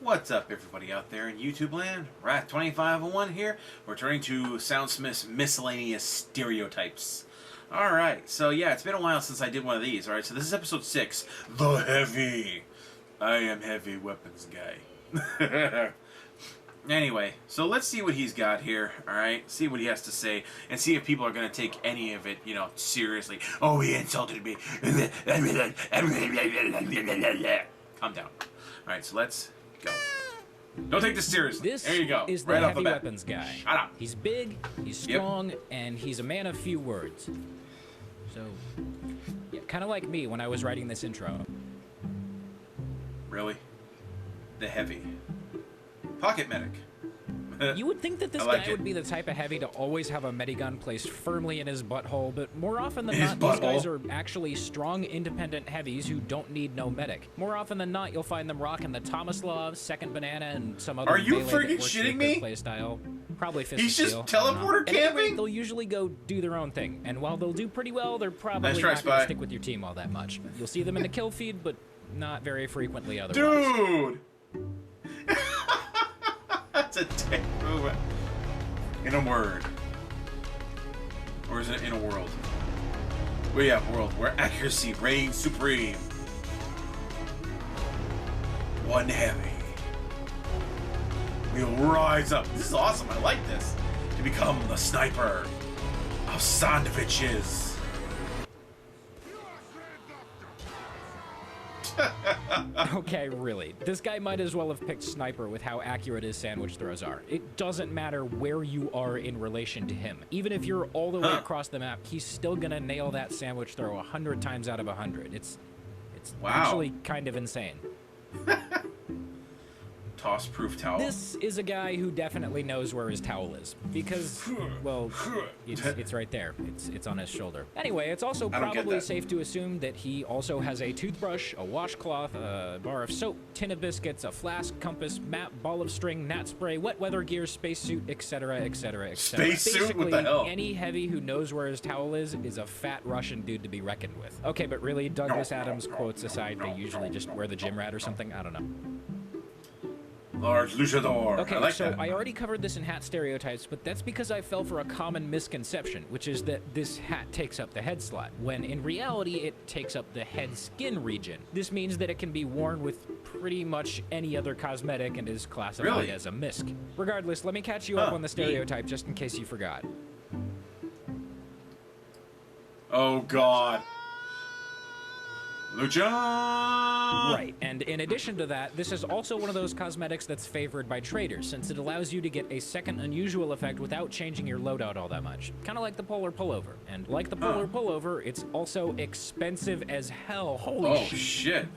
What's up, everybody out there in YouTube land? Rat2501 here, returning to Soundsmith's miscellaneous stereotypes. Alright, so yeah, it's been a while since I did one of these. Alright, so this is episode 6, The Heavy. I am heavy weapons guy. Anyway, so let's see what he's got here, alright? See what he has to say, and see if people are going to take any of it, you know, seriously. Oh, he insulted me. Calm down. Alright, so let's go. Don't take this seriously. This there you go. is the right heavy off the bat. weapons guy. Shut up. He's big, he's strong, and he's a man of few words. So, yeah, kind of like me when I was writing this intro. Really? The heavy. Pocket medic. You would think that this like guy it. would be the type of heavy to always have a medigun placed firmly in his butthole, but more often than His not, these guys butthole? are actually strong, independent heavies who don't need no medic. More often than not, you'll find them rocking the Tomislav, Second Banana, and some other Are you melee that freaking works shitting with their me? play style. Probably Fist He's of just Steel, teleporter at any rate, camping? they'll usually go do their own thing, and while they'll do pretty well, they're probably Nice try, not going to Spy. stick with your team all that much. You'll see them in the kill feed, but not very frequently otherwise. Dude! That's a dick movement. In a word. Or is it in a world? Well, yeah, world. Where accuracy reigns supreme. One heavy. We'll rise up. This is awesome. I like this. To become the sniper of Sandviches. Okay, really. This guy might as well have picked sniper with how accurate his sandwich throws are. It doesn't matter where you are in relation to him. Even if you're all the way across the map, he's still gonna nail that sandwich throw 100 times out of 100. It's Wow. actually kind of insane. Toss-proof towel. This is a guy who definitely knows where his towel is. Because, well, it's right there. It's on his shoulder. Anyway, it's also I don't get probably that. safe to assume that he also has a toothbrush, a washcloth, a bar of soap, tin of biscuits, a flask, compass, map, ball of string, gnat spray, wet weather gear, spacesuit, etc., etc., etc. Spacesuit? What Basically, the hell? any heavy who knows where his towel is a fat Russian dude to be reckoned with. Okay, but really, Douglas Adams quotes aside, they usually just wear the gym rat or something. I don't know. Large luchador. Okay, I like so that. I already covered this in hat stereotypes, but that's because I fell for a common misconception, which is that this hat takes up the head slot, when in reality it takes up the head skin region. This means that it can be worn with pretty much any other cosmetic and is classified Really? as a misc. Regardless, let me catch you up on the stereotype just in case you forgot. Oh God. Lucha! Right, and in addition to that, this is also one of those cosmetics that's favored by traders, since it allows you to get a second unusual effect without changing your loadout all that much. Kind of like the polar pullover. And like the polar pullover, it's also expensive as hell. Holy Oh shit. shit.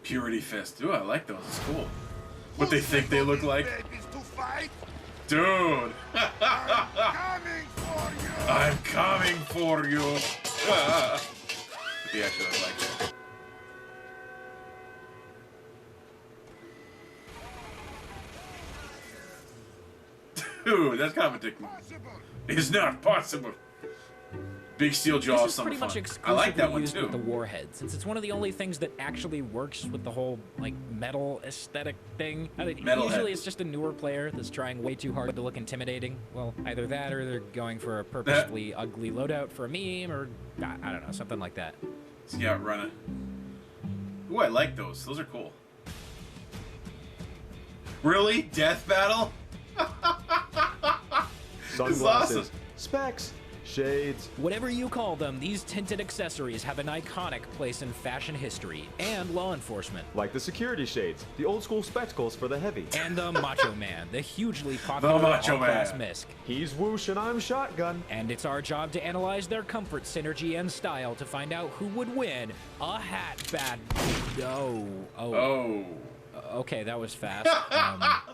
Purity Fist. Ooh, I like those. It's cool. What they think they look like? Dude! I'm coming for you! He actually looks like that. Dude, that's kind of a dick move. It's not possible. Big steel jaw This is is some pretty much fun. I exclusively like that one used too. with the warhead, since it's one of the only things that actually works with the whole, like, metal aesthetic thing. I mean, Metalhead. usually it's just a newer player that's trying way too hard to look intimidating. Well, either that or they're going for a purposefully ugly loadout for a meme, or, I don't know, something like that. Scout running. Ooh, I like those. Those are cool. Really? Death battle? Sunglasses, awesome. specs, shades. Whatever you call them, these tinted accessories have an iconic place in fashion history and law enforcement. Like the security shades, the old school spectacles for the heavy. And the Macho Man, the hugely popular Macho all-class Man. Misc. He's whoosh and I'm shotgun. And it's our job to analyze their comfort, synergy, and style to find out who would win a hat bad. Oh. Okay, that was fast.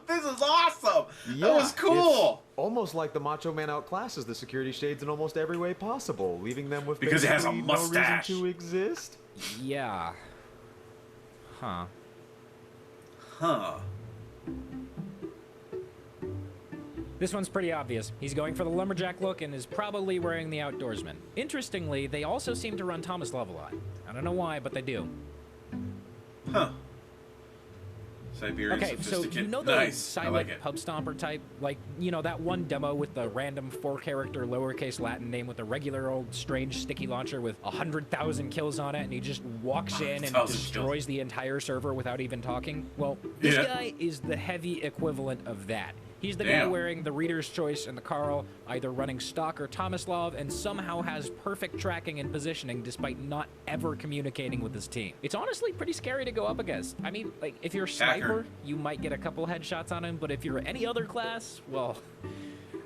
This is awesome! Yeah, That was cool! It's almost like the Macho Man outclasses the security shades in almost every way possible, leaving them with Because it has a basically no mustache. reason to exist. Yeah. Huh. Huh. This one's pretty obvious. He's going for the lumberjack look and is probably wearing the outdoorsman. Interestingly, they also seem to run Tomislav a lot. I don't know why, but they do. Huh. Siberian Okay, so Sophisticate. you know the Nice. I silent like it. pub stomper type? Like, you know, that one demo with the random 4-character lowercase Latin name with a regular old strange sticky launcher with 100,000 kills on it, and he just walks in and 100,000 destroys the entire server without even talking? Well, this guy is the heavy equivalent of that. He's the guy wearing the Reader's Choice and the Carl, either running stock or Tomislav, and somehow has perfect tracking and positioning despite not ever communicating with his team. It's honestly pretty scary to go up against. I mean, like, if you're a sniper, you might get a couple headshots on him, but if you're any other class, well,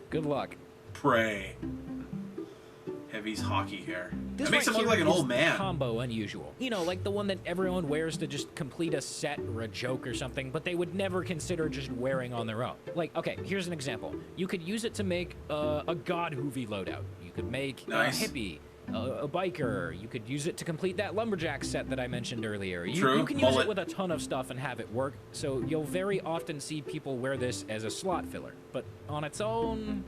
good luck. Pray. Heavy's hockey hair. This That makes right him look like here an is old man. combo unusual. You know, like the one that everyone wears to just complete a set or a joke or something, but they would never consider just wearing on their own. Like, okay, here's an example. You could use it to make a god hoovy loadout. You could make a hippie, a biker. You could use it to complete that lumberjack set that I mentioned earlier. You can use it with a ton of stuff and have it work, so you'll very often see people wear this as a slot filler. But on its own...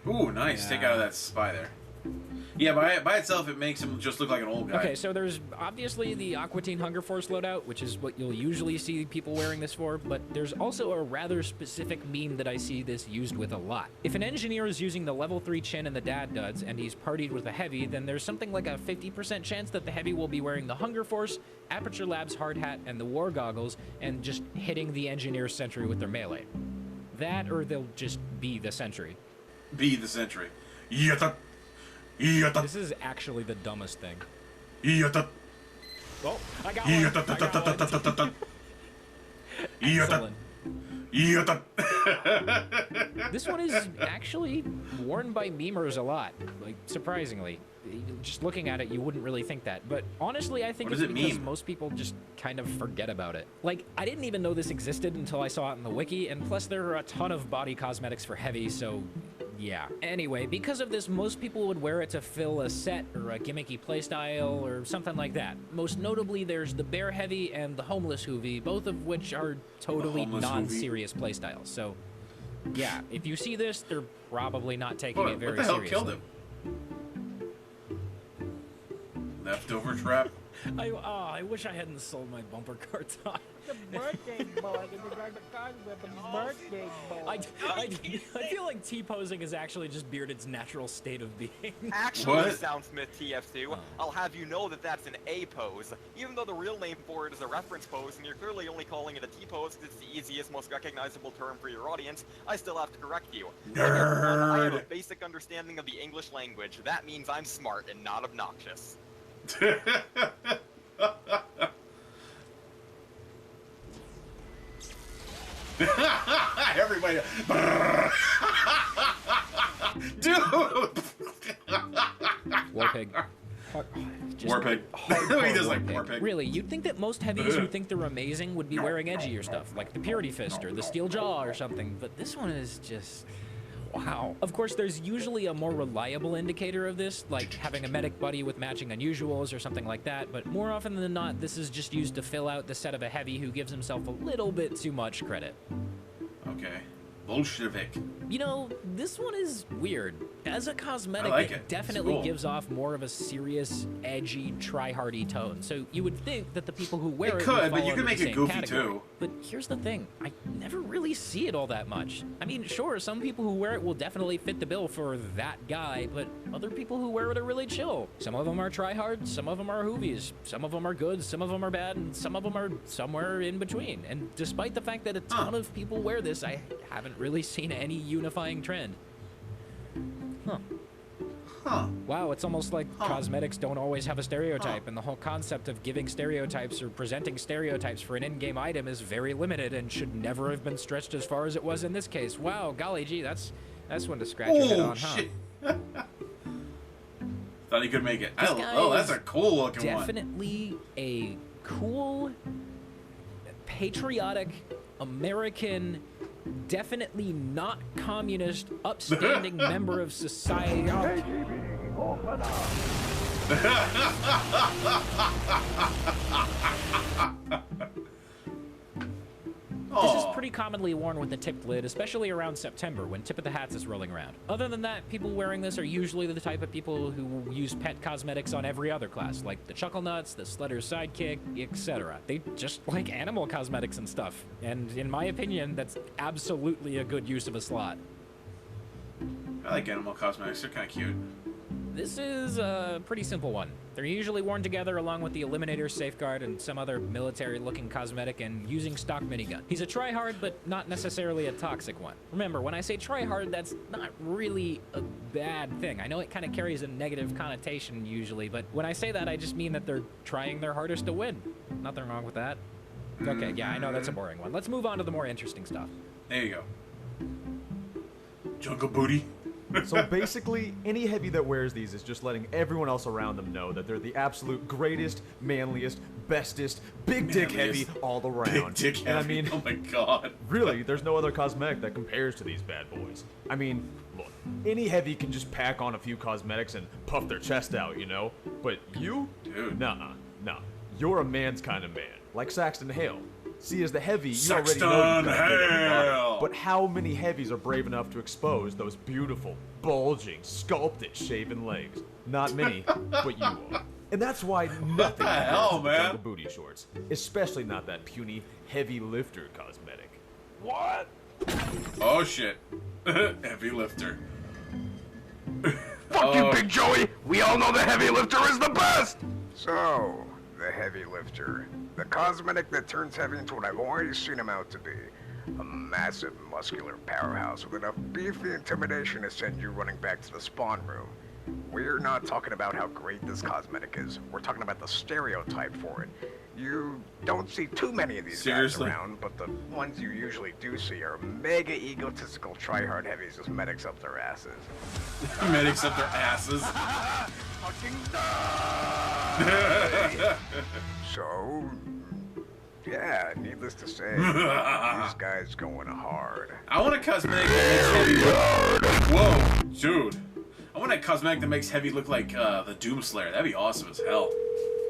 Ooh, nice. Take out of that spy there. Yeah, by itself, it makes him just look like an old guy. Okay, so there's obviously the Aqua Teen Hunger Force loadout, which is what you'll usually see people wearing this for, but there's also a rather specific meme that I see this used with a lot. If an engineer is using the level 3 chin and the dad duds, and he's partied with a heavy, then there's something like a 50% chance that the heavy will be wearing the Hunger Force, Aperture Labs hard hat, and the war goggles, and just hitting the engineer's sentry with their melee. That, or they'll just be the sentry. Be the sentry. This is actually the dumbest thing. Oh, I got one. Excellent. This one is actually worn by memers a lot, like, surprisingly. Just looking at it, you wouldn't really think that. But honestly, I think it's because most people just kind of forget about it. Like, I didn't even know this existed until I saw it in the wiki, and plus there are a ton of body cosmetics for heavy, so yeah. Anyway, because of this, most people would wear it to fill a set or a gimmicky playstyle or something like that. Most notably, there's the Bear Heavy and the Homeless Hoovy, both of which are totally non-serious playstyles. So, yeah, if you see this, they're probably not taking it very seriously. What the hell killed him? Leftover trap? I wish I hadn't sold my bumper car time. The birthday boy. Birthday boy. I feel like T-posing is actually just Bearded's natural state of being. Actually, Soundsmith TF2, I'll have you know that that's an A pose. Even though the real name for it is a reference pose, and you're clearly only calling it a T-pose because it's the easiest, most recognizable term for your audience, I still have to correct you. Nerd! I have a basic understanding of the English language. That means I'm smart and not obnoxious. Everybody. Dude! Warpig. Warpig. He does like Warpig. Really, you'd think that most heavies who think they're amazing would be wearing edgier stuff, like the Purity Fist or the Steel Jaw or something, but this one is just... wow. Of course, there's usually a more reliable indicator of this, like having a medic buddy with matching unusuals or something like that, but more often than not, this is just used to fill out the set of a heavy who gives himself a little bit too much credit. Okay. Bolshevik. You know, this one is weird. As a cosmetic, it definitely cool. gives off more of a serious, edgy, tryhardy tone. So you would think that the people who wear it could, would but fall you could under make the it same goofy category. too. But here's the thing, I never really see it all that much. I mean, sure, some people who wear it will definitely fit the bill for that guy, but other people who wear it are really chill. Some of them are tryhards, some of them are hoovies, some of them are good, some of them are bad, and some of them are somewhere in between. And despite the fact that a ton of people wear this, I haven't really seen any unifying trend. Wow, it's almost like cosmetics don't always have a stereotype, and the whole concept of giving stereotypes or presenting stereotypes for an in-game item is very limited and should never have been stretched as far as it was in this case. Wow, golly gee, that's one to scratch your head on, huh? Shit. Thought he could make it. This guy Oh, that's is a cool looking one. definitely a cool, patriotic, American, definitely not communist, upstanding member of society. This is Aw. pretty commonly worn with a tipped lid, especially around September when Tip of the Hats is rolling around. Other than that, people wearing this are usually the type of people who use pet cosmetics on every other class, like the Chuckle Nuts, the Slutter's Sidekick, etc. They just like animal cosmetics and stuff. And in my opinion, that's absolutely a good use of a slot. I like animal cosmetics. They're kind of cute. This is a pretty simple one. They're usually worn together along with the Eliminators Safeguard and some other military-looking cosmetic and using stock minigun. He's a tryhard, but not necessarily a toxic one. Remember, when I say tryhard, that's not really a bad thing. I know it kind of carries a negative connotation usually, but when I say that, I just mean that they're trying their hardest to win. Nothing wrong with that. Okay, yeah, I know that's a boring one. Let's move on to the more interesting stuff. There you go. Jungle booty. So basically, any heavy that wears these is just letting everyone else around them know that they're the absolute greatest, manliest, bestest, big dick heavy Manliest, all around. Big dick heavy. And I mean, oh my god. really, there's no other cosmetic that compares to these bad boys. I mean, look, any heavy can just pack on a few cosmetics and puff their chest out, you know? But you? Dude. Nuh-uh, nah. You're a man's kind of man, like Saxton Hale. See, as the heavy, you Saxton already know you've got a big upper body. Hale. But how many heavies are brave enough to expose those beautiful, bulging, sculpted, shaven legs? Not many, but you are. And that's why nothing the hell, compares to the man? jungle booty shorts, especially not that puny, heavy lifter cosmetic. What? Oh shit. Heavy lifter. Fuck Oh. you, Big Joey! We all know the heavy lifter is the best! So, the heavy lifter. The cosmetic that turns heavy into what I've always seen him out to be. A massive, muscular powerhouse with enough beefy intimidation to send you running back to the spawn room. We're not talking about how great this cosmetic is. We're talking about the stereotype for it. You don't see too many of these Seriously? guys around, but the ones you usually do see are mega egotistical tryhard heavies with medics up their asses. Medics up their asses. Fucking die! So, yeah, needless to say, these guys going hard. I want a cosmetic that makes heavy look. Whoa, dude. I want a cosmetic that makes heavy look like the Doomslayer. That'd be awesome as hell.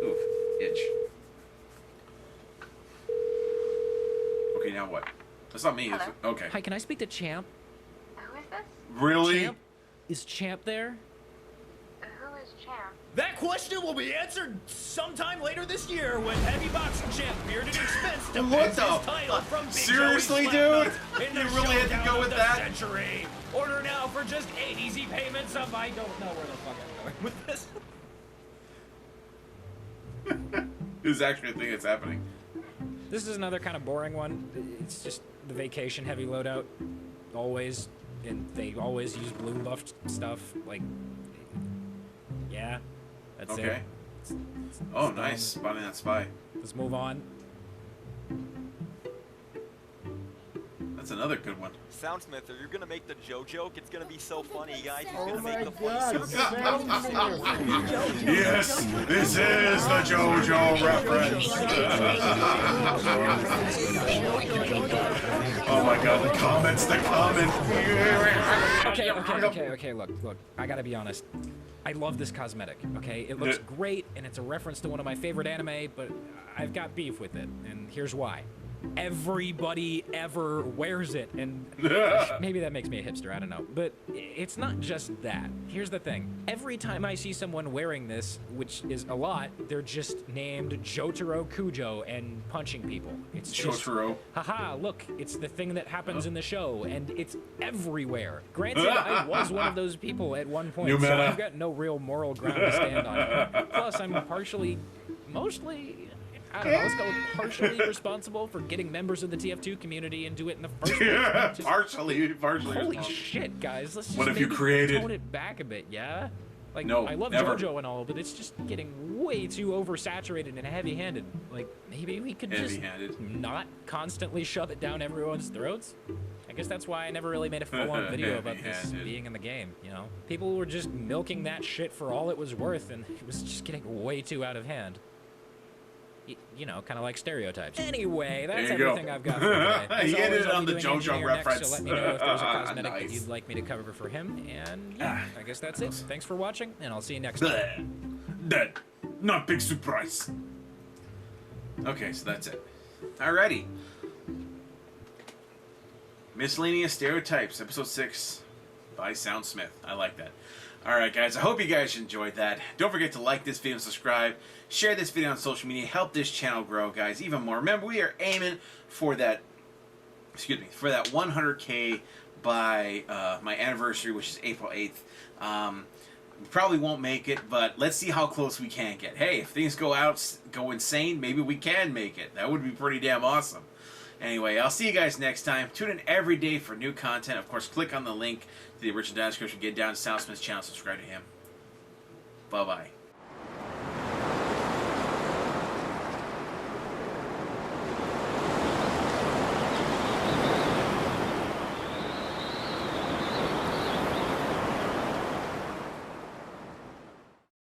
Oof, itch. Okay, now what? That's not me. Is it? Okay. Hi, can I speak to Champ? Who is this? Really? Champ? Is Champ there? Who is Champ? That question will be answered sometime later this year when heavy boxing champ Bearded Expense defends the his title fuck? from Big Seriously, Joey dude? Slapnuts in the You really had to showdown go of with the that? Century. Order now for just 8 easy payments of I don't know where the fuck I'm going with this. This is actually a thing that's happening. This is another kind of boring one. It's just the vacation heavy loadout. Always. And they always use blue buffed stuff. Like, yeah. That's Okay. it. Oh, It's nice. Spotting that spy. Let's move on. That's another good one. Soundsmith, if you're gonna make the Joe joke, it's gonna be so funny, guys. He's Oh gonna my make the god, funny Yes, this is the JoJo reference. Oh my god, the comments, Okay, look. I gotta be honest. I love this cosmetic, okay? It looks great, and it's a reference to one of my favorite anime, but I've got beef with it, and here's why. Everybody ever wears it, and maybe that makes me a hipster, I don't know. But it's not just that. Here's the thing. Every time I see someone wearing this, which is a lot, they're just named Jotaro Kujo and punching people. It's just, Jotaro. haha, look, it's the thing that happens in the show, and it's everywhere. Granted, I was one of those people at one point, New so meta. I've got no real moral ground to stand on. Plus, I'm mostly, I don't know, let's go with partially responsible for getting members of the TF2 community into it in the first place. Yeah, Just- partially. Holy responsible. shit, guys, let's just What have you maybe created? tone it back a bit, yeah? Like, No, I love never. JoJo and all, but it's just getting way too oversaturated and heavy-handed. Like, maybe we could just Heavy-handed. not constantly shove it down everyone's throats? I guess that's why I never really made a full-on video about this Heavy-handed. being in the game, you know? People were just milking that shit for all it was worth, and it was just getting way too out of hand. You know, kind of like Stereotypes. Anyway, that's There you go. everything I've got for today. As He always, ended I'll on be the doing JoJo engineer next, reference. so let me know if there's a cosmetic that Nice. you'd like me to cover for him. And yeah, I guess that's it. Thanks for watching, and I'll see you next time. Bleh. That. Not big surprise. Okay, so that's it. Alrighty. Miscellaneous Stereotypes, Episode 6 by Soundsmith. I like that. Alright guys, I hope you guys enjoyed that. Don't forget to like this video and subscribe. Share this video on social media. Help this channel grow, guys, even more. Remember, we are aiming for that, for that 100K by my anniversary, which is April 8th. We probably won't make it, but let's see how close we can get. Hey, if things go insane, maybe we can make it. That would be pretty damn awesome. Anyway, I'll see you guys next time. Tune in every day for new content. Of course, click on the link to the original description. Get down to Soundsmith's channel. Subscribe to him. Bye-bye.